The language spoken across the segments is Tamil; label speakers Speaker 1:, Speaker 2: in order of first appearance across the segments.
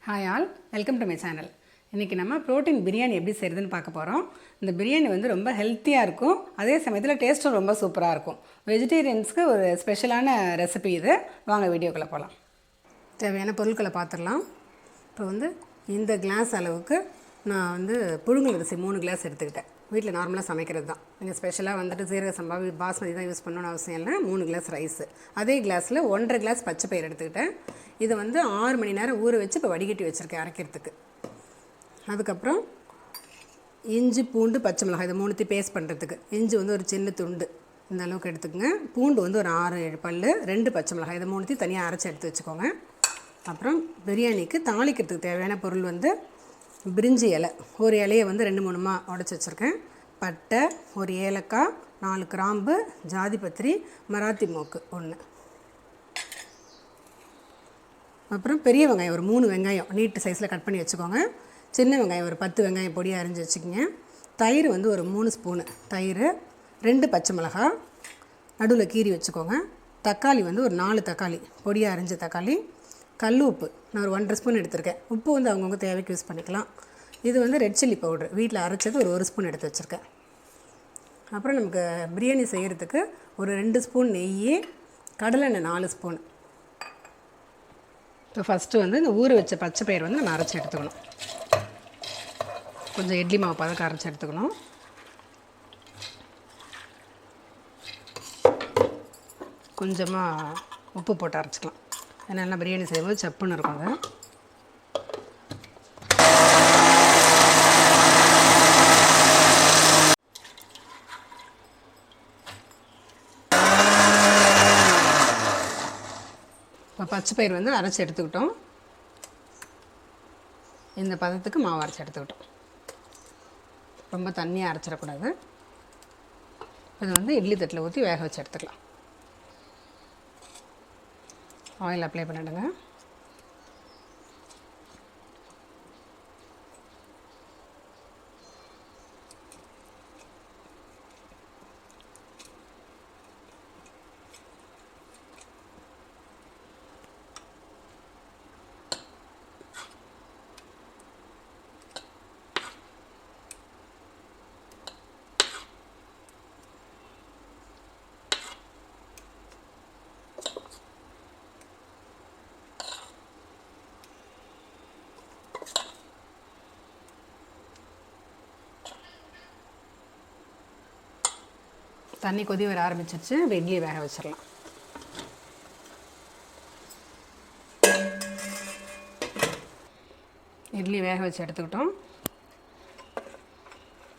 Speaker 1: Hi all, welcome to my channel. இன்றைக்கி நம்ம ப்ரோட்டீன் பிரியாணி எப்படி செய்கிறதுன்னு பார்க்க போகிறோம். இந்த பிரியாணி வந்து ரொம்ப ஹெல்த்தியாக இருக்கும், அதே சமயத்தில் டேஸ்ட்டும் ரொம்ப சூப்பராக இருக்கும். வெஜிடேரியன்ஸ்க்கு ஒரு ஸ்பெஷலான ரெசிபி இது. வாங்க வீடியோக்குள்ளே போகலாம். தேவையான பொருட்களை பார்த்துடலாம். இப்போ வந்து இந்த கிளாஸ் அளவுக்கு நான் வந்து புழுங்கல் அரிசி 3 கிளாஸ் எடுத்துக்கிட்டேன். வீட்டில் நார்மலாக சமைக்கிறது தான். நீங்கள் ஸ்பெஷலாக வந்துட்டு சீரக சம்பா பாஸ்மதி தான் யூஸ் பண்ணணும்னு அவசியம் இல்லை. 3 கிளாஸ் ரைஸு, அதே கிளாஸில் 1.5 கிளாஸ் பச்சை பயிர் எடுத்துக்கிட்டேன். இதை வந்து 6 மணி நேரம் ஊற வச்சு இப்போ வடிகட்டி வச்சுருக்கேன் அரைக்கிறதுக்கு. அதுக்கப்புறம் இஞ்சி, பூண்டு, பச்சை மிளகாய் இதை 3த்தையும் பேஸ்ட் பண்ணுறதுக்கு. இஞ்சி வந்து ஒரு சின்ன துண்டு இந்த அளவுக்கு எடுத்துக்கோங்க. பூண்டு வந்து ஒரு 6-7 பல், 2 பச்சை மிளகாய் இதை 3த்தையும் தனியாக அரைச்சி எடுத்து வச்சுக்கோங்க. அப்புறம் பிரியாணிக்கு தாளிக்கிறதுக்கு தேவையான பொருள் வந்து பிரிஞ்சி இலை, ஒரு இலையை வந்து 2-3 உடச்சி வச்சுருக்கேன். பட்டை, ஒரு ஏலக்காய், 4 கிராம்பு, ஜாதிபத்திரி, மராத்தி மோக்கு 1. அப்புறம் பெரிய வெங்காயம் ஒரு 3 வெங்காயம் நீட்டு சைஸில் கட் பண்ணி வச்சுக்கோங்க. சின்ன வெங்காயம் ஒரு 10 வெங்காயம் பொடியாக அரிஞ்சு வச்சுக்கோங்க. தயிர் வந்து ஒரு 3 ஸ்பூனு தயிர், 2 பச்சை மிளகாய் நடுவில் கீறி வச்சுக்கோங்க. தக்காளி வந்து ஒரு 4 தக்காளி பொடியாக அரிஞ்ச தக்காளி. கல் உப்பு நான் ஒரு 1.5 ஸ்பூன் எடுத்திருக்கேன். உப்பு வந்து அவங்கவுங்க தேவைக்கு யூஸ் பண்ணிக்கலாம். இது வந்து ரெட் சில்லி பவுட்ரு வீட்டில் அரைச்சது ஒரு 1 ஸ்பூன் எடுத்து வச்சுருக்கேன். அப்புறம் நமக்கு பிரியாணி செய்கிறதுக்கு ஒரு 2 ஸ்பூன் நெய், கடலெண்ணெய் 4 ஸ்பூன். இப்போ ஃபஸ்ட்டு வந்து இந்த ஊற வச்ச பச்சை பயிர் வந்து நம்ம அரைச்சி எடுத்துக்கணும். கொஞ்சம் இட்லி மாவு பதக்க அரைச்சி எடுத்துக்கணும். கொஞ்சமாக உப்பு போட்டு அரைச்சிக்கலாம். ஏன்னா பிரியாணி செய்யும்போது சப்புன்னு இருக்கும் அது. இப்போ பச்சை பயிர் வந்து அரைச்சி எடுத்துக்கிட்டோம். இந்த பதத்துக்கு மாவு அரைச்சி எடுத்துக்கிட்டோம். ரொம்ப தண்ணியாக அரைச்சிடக்கூடாது. இது வந்து இட்லி தட்டில் ஊற்றி வேக வச்சு எடுத்துக்கலாம். ஆயில் அப்ளை பண்ணிவிடுங்க. தண்ணி கொதி வர ஆரம்பிச்சிருச்சு. இப்போ இட்லியை வேக வச்சிடலாம். இட்லி வேக வச்சு எடுத்துக்கிட்டோம்.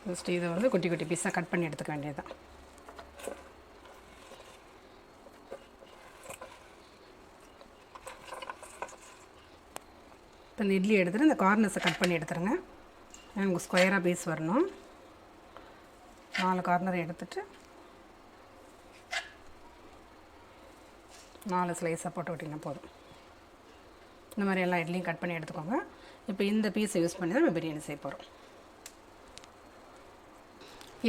Speaker 1: ஃபஸ்ட்டு இதை வந்து குட்டி குட்டி பீஸாக கட் பண்ணி எடுத்துக்க வேண்டியது தான். இப்போ இந்த இட்லி எடுத்துகிட்டு இந்த கார்னர்ஸை கட் பண்ணி எடுத்துருங்க. நமக்கு ஸ்கொயராக பீஸ் வரணும். 4 கார்னர் எடுத்துகிட்டு 4 ஸ்லைஸாக போட்டு விட்டிங்கன்னா போதும். இந்த மாதிரி எல்லா இட்லியும் கட் பண்ணி எடுத்துக்கோங்க. இப்போ இந்த பீஸை யூஸ் பண்ணி தான் நம்ம பிரியாணி செய்ய போகிறோம்.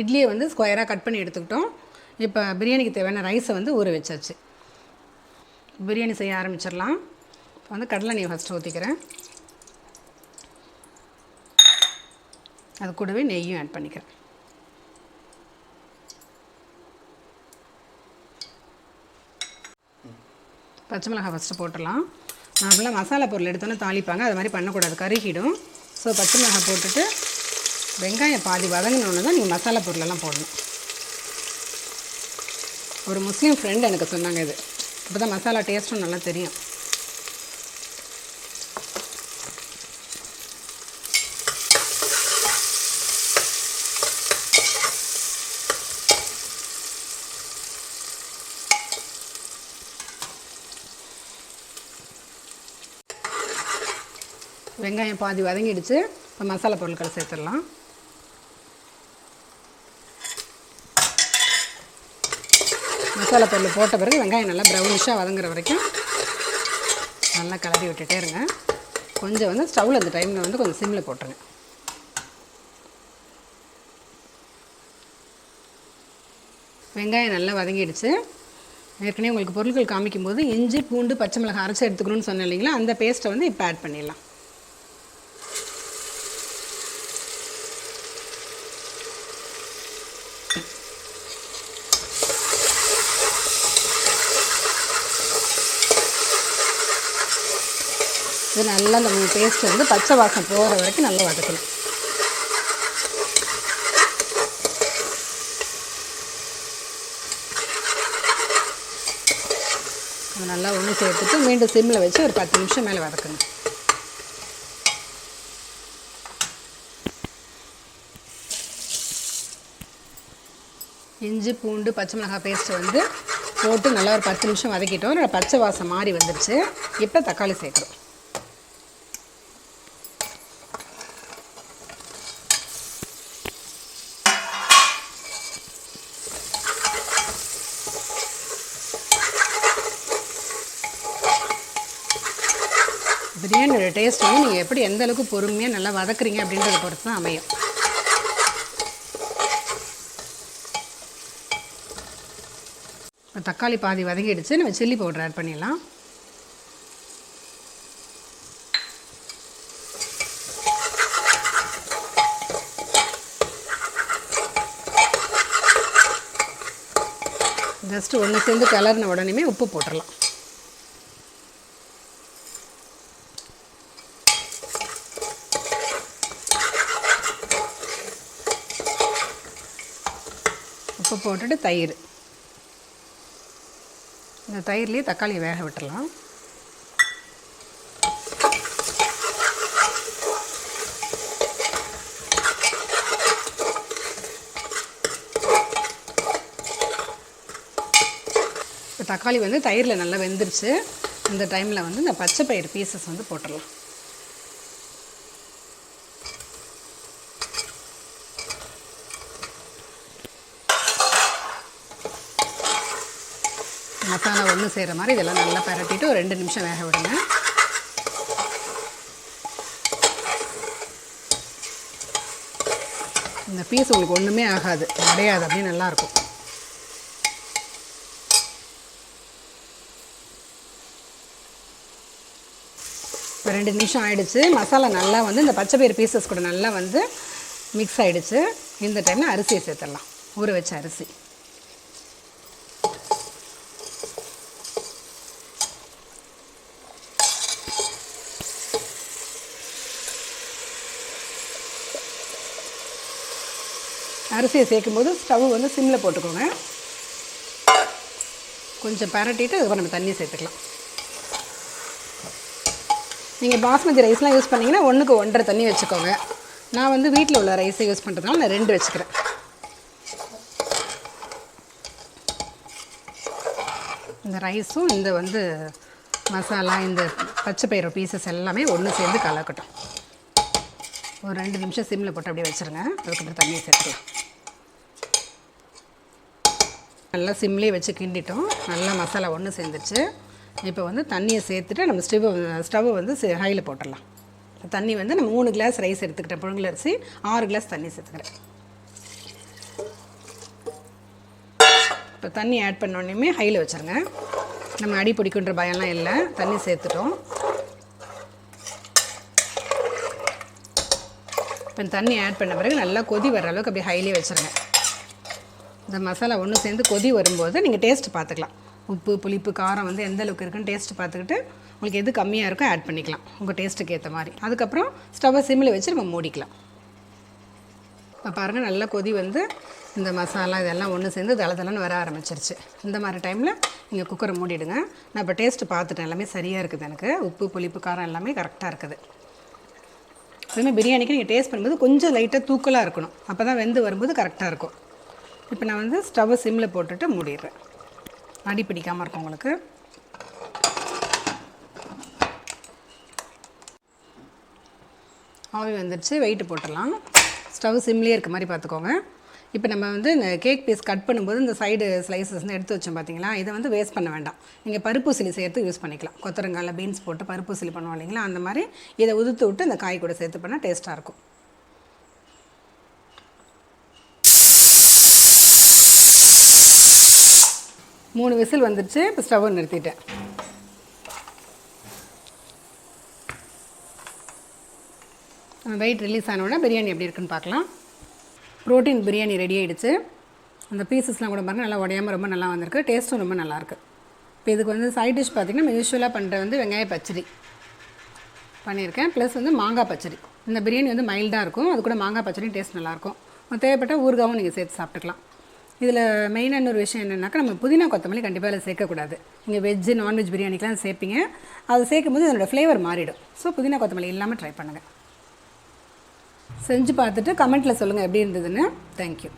Speaker 1: இட்லியை வந்து ஸ்கொயராக கட் பண்ணி எடுத்துக்கிட்டோம். இப்போ பிரியாணிக்கு தேவையான ரைஸை வந்து ஊற வச்சாச்சு. பிரியாணி செய்ய ஆரம்பிச்சிடலாம். இப்போ வந்து கடலை நெய் ஃபஸ்ட்டு ஊற்றிக்கிறேன். அது கூடவே நெய்யும் ஆட் பண்ணிக்கிறேன். பச்சை மிளகாய் ஃபஸ்ட்டு போட்டுடலாம். நார்மலாக மசாலா பொருள் எடுத்தோன்னே தாளிப்பாங்க, அது மாதிரி பண்ணக்கூடாது, கருகிடும். ஸோ பச்சை மிளகாய் போட்டுட்டு வெங்காயம் பாதி வதங்கினோன்னு தான் நீங்கள் மசாலா பொருளெல்லாம் போடணும். ஒரு முஸ்லீம் ஃப்ரெண்ட் எனக்கு சொன்னாங்க, இது இப்போ தான் மசாலா டேஸ்ட்டும் நல்லா தெரியும். வெங்காயம் பாதி வதங்கிடுச்சு. இப்போ மசாலா பொருட்களை சேர்த்துடலாம். மசாலா பொருள் போட்ட பிறகு வெங்காயம் நல்லா ப்ரௌனிஷாக வதங்குற வரைக்கும் நல்லா கிளறி விட்டுட்டே இருங்க. கொஞ்சம் வந்து ஸ்டவ்வில் அந்த டைமில் வந்து கொஞ்சம் சிம்மில் போட்டுருங்க. வெங்காயம் நல்லா வதங்கிடுச்சு. ஏற்கனவே உங்களுக்கு பொருட்கள் காமிக்கும்போது இஞ்சி, பூண்டு, பச்சை மிளகாய் அரைச்சி எடுத்துக்கணும்னு சொன்னேன் இல்லைங்களா, அந்த பேஸ்ட்டை வந்து இப்போ ஆட் பண்ணிடலாம். இது நல்லா அந்த பேஸ்ட் வந்து பச்சை வாசம் போகிற வரைக்கும் நல்லா வதக்கணும். நல்லா ஒன்று சேர்த்துட்டு மீண்டும் சிம்மில் வச்சு ஒரு 10 நிமிஷம் மேலே வதக்கணும். இஞ்சி பூண்டு பச்சை மிளகாய் பேஸ்ட்டு வந்து போட்டு நல்லா ஒரு 10 நிமிஷம் வதக்கிட்டோம். பச்சை வாசம் மாறி வந்துடுச்சு. இப்போ தக்காளி சேர்க்குறோம். பிரியாணியோட டேஸ்ட் வந்து நீங்கள் எப்படி எந்த அளவுக்கு பொறுமையாக நல்லா வதக்குறீங்க அப்படின்றத பொறுத்து தான் அமையும். தக்காளி பாதி வதங்கிடுச்சு. நம்ம சில்லி பவுடர் ஆட் பண்ணிடலாம். ஜஸ்ட் ஒன்று சேர்ந்து கிளறின உடனே உப்பு போட்டுடலாம். உப்பு போட்டுட்டு தயிர், இந்த தயிர்லேயே தக்காளியை வேக விட்டுடலாம். இப்போ தக்காளி வந்து தயிரில் நல்லா வெந்துருச்சு. இந்த டைமில் வந்து இந்த பச்சை பயிறு பீசஸ் வந்து போட்டுடலாம். மசாலா ஒன்று செய்கிற மாதிரி இதெல்லாம் நல்லா பரட்டிட்டு ஒரு 2 நிமிஷம் வேக விடுங்க. இந்த பீஸ் உங்களுக்கு ஒன்றுமே ஆகாது, உடையாது, அப்படியே நல்லாயிருக்கும். இப்போ 2 நிமிஷம் ஆகிடுச்சு. மசாலா நல்லா வந்து இந்த பச்சை பயிறு பீசஸ் கூட நல்லா வந்து மிக்ஸ் ஆகிடுச்சு. இந்த டைமில் அரிசியை சேர்த்துடலாம். ஊற வச்ச அரிசி. அரிசியை சேர்க்கும்போது ஸ்டவ் வந்து சிம்மில் போட்டுக்கோங்க. கொஞ்சம் பரட்டிட்டு அதுக்கப்புறம் நம்ம தண்ணி சேர்த்துக்கலாம். நீங்கள் பாஸ்மதி ரைஸ்லாம் யூஸ் பண்ணிங்கன்னா 1க்கு 1.5 தண்ணி வச்சுக்கோங்க. நான் வந்து வீட்டில் உள்ள ரைஸை யூஸ் பண்ணுறதுனால நான் 2 வச்சுக்கிறேன். இந்த ரைஸும் இந்த வந்து மசாலா இந்த பச்சை பயிறு பீசஸ் எல்லாமே ஒன்று சேர்ந்து கலக்கட்டும். ஒரு 2 நிமிஷம் சிம்மில் போட்டு அப்படியே வச்சுருங்க. அதுக்கப்புறம் தண்ணியை சேர்த்துக்கலாம். நல்லா சிம்லேயே வச்சு கிண்டிட்டோம். நல்லா மசாலா ஒன்று சேர்ந்துச்சு. இப்போ வந்து தண்ணியை சேர்த்துட்டு நம்ம ஸ்டவ்வை வந்து ஹையில் போட்டுடலாம். தண்ணி வந்து நம்ம 3 கிளாஸ் ரைஸ் எடுத்துக்கிட்டேன். புழுங்கல் அரிசி 6 கிளாஸ் தண்ணி சேர்த்துக்கிறேன். இப்போ தண்ணி ஆட் பண்ணோடனே ஹையில் வச்சுருங்க. நம்ம அடி பிடிக்குன்ற பயம்லாம் இல்லை. தண்ணி சேர்த்துட்டோம். இப்போ தண்ணி ஆட் பண்ண பிறகு நல்லா கொதி வர அளவுக்கு அப்படியே ஹையிலே வச்சுருங்க. இந்த மசாலா ஒன்று சேர்ந்து கொதி வரும்போது நீங்கள் டேஸ்ட் பார்த்துக்கலாம். உப்பு புளிப்பு காரம் வந்து எந்த அளவுக்கு இருக்குன்னு டேஸ்ட் பார்த்துக்கிட்டு உங்களுக்கு எது கம்மியாக இருக்கோ ஆட் பண்ணிக்கலாம் உங்கள் டேஸ்ட்டுக்கு ஏற்ற மாதிரி. அதுக்கப்புறம் ஸ்டவ்வை சிம்மில் வச்சு நம்ம மூடிக்கலாம். இப்போ பாருங்கள் நல்லா கொதி வந்து இந்த மசாலா இதெல்லாம் ஒன்று சேர்ந்து தளதளன்னு வர ஆரம்பிச்சிருச்சு. இந்த மாதிரி டைமில் நீங்கள் குக்கரை மூடிடுங்க. நான் இப்போ டேஸ்ட்டு பார்த்துட்டேன். எல்லாமே சரியாக இருக்குது. எனக்கு உப்பு புளிப்பு காரம் எல்லாமே கரெக்டாக இருக்குது. அதுமாதிரி பிரியாணிக்கு நீங்கள் டேஸ்ட் பண்ணும்போது கொஞ்சம் லைட்டாக தூக்கலாக இருக்கணும். அப்போ தான் வெந்து வரும்போது கரெக்டாக இருக்கும். இப்போ நான் வந்து ஸ்டவ்வை சிம்மில் போட்டுட்டு மூடிடுறேன். அடி பிடிக்காமல் இருக்கும் உங்களுக்கு. ஆவி வந்துடுச்சு. வெயிட்டு போட்டுடலாம். ஸ்டவ் சிம்லேயே இருக்க மாதிரி பார்த்துக்கோங்க. இப்போ நம்ம வந்து இந்த கேக் பீஸ் கட் பண்ணும்போது இந்த சைடு ஸ்லைசஸ் வந்து எடுத்து வச்சோம் பார்த்தீங்களா, இதை வந்து வேஸ்ட் பண்ண வேண்டாம். நீங்கள் பருப்பூசிலி சேர்த்து யூஸ் பண்ணிக்கலாம். கொத்தரங்காயில் பீன்ஸ் போட்டு பருப்பூசிலி பண்ணுவோம் இல்லைங்களா, அந்த மாதிரி இதை உதுத்து விட்டு இந்த காய் கூட சேர்த்து பண்ணால் டேஸ்ட்டாக இருக்கும். மூணு விசில் வந்துடுச்சு. இப்போ ஸ்டவ்வை நிறுத்திட்டேன். வெயிட் ரிலீஸ் ஆனோடனே பிரியாணி எப்படி இருக்குன்னு பார்க்கலாம். ப்ரோட்டீன் பிரியாணி ரெடி ஆகிடுச்சு. அந்த பீசஸ்லாம் கூட பாருங்கள் நல்லா உடையாமல் ரொம்ப நல்லா வந்திருக்கு. டேஸ்ட்டும் ரொம்ப நல்லாயிருக்கு. இப்போ இதுக்கு வந்து சைட் டிஷ் பார்த்திங்கன்னா நம்ம யூஸ்வலாக பண்ணுற வந்து வெங்காய பச்சடி. பண்ணியிருக்கேன். ப்ளஸ் வந்து மாங்காய் பச்சடி. இந்த பிரியாணி வந்து மைல்டாக இருக்கும், அது கூட மாங்காய் பச்சடியும் டேஸ்ட் நல்லாயிருக்கும். தேவைப்பட்ட ஊறுகாவும் நீங்கள் சேர்த்து சாப்பிட்டுக்கலாம். இதில் மெயினான ஒரு விஷயம் என்னென்னாக்கா, நம்ம புதினா கொத்தமல்லி கண்டிப்பாக அதில் சேர்க்கக்கூடாது. நீங்கள் வெஜ்ஜு நான்வெஜ் பிரியாணிக்கெலாம் சேர்ப்பீங்க, அது சேர்க்கும்போது அதோடய ஃப்ளேவர் மாறிடும். ஸோ புதினா கொத்தமல்லி இல்லாமல் ட்ரை பண்ணுங்கள். செஞ்சு பார்த்துட்டு கமெண்ட்டில் சொல்லுங்கள் எப்படி இருந்ததுன்னு. தேங்க்யூ.